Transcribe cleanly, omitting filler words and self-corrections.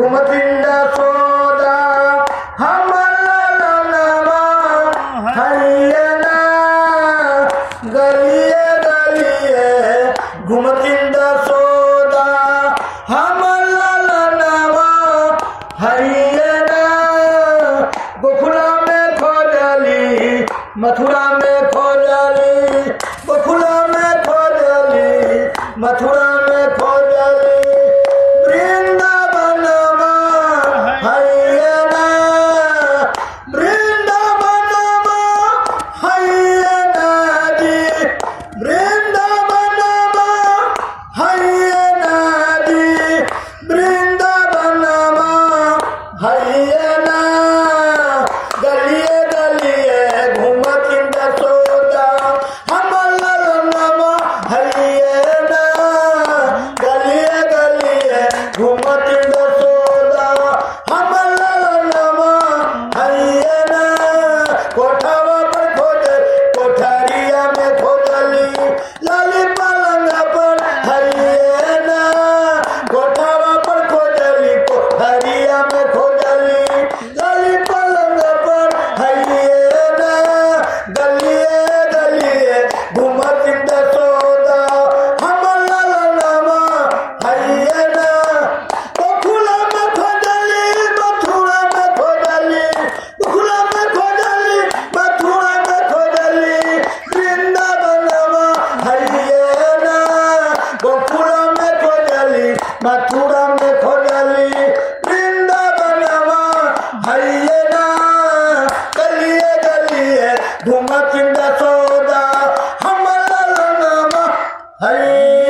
घुमतिंड सोदा हमला हरियना गलिये गलिये घुमतिंड सोदा हमला हरियना गोकुला में खोजली मथुरा में खोजली गोकुला में खोजली मथुरा में खोजली वृंदावन हरियना वृंदावन हरियना जी वृंदावन हरियना जी वृंदावन हरियना गलिये गलिये घूमतिंड सोदा हमला हरियना गलिये गलिये घूमतिंड सोदा हमला हरियना कोठावा पर खोज कोठारिया में खोजली लाली पलंग पर हरियना कोठावा पर खोजली कोठारिया में खोजली लाली पलंग पर हरियना गलिये गलिये घुमतिंड सोदा हमला हरियना गोकुला में खोजली मथुरा में खोजली गोकुला में खोजली मथुरा में खोजली वृंदावन हरियना गोकुला में खोजली मथुरा में खोजली वृंदावन हरियना गलिये गलिये घुमतिंड सोदा हमला हरियना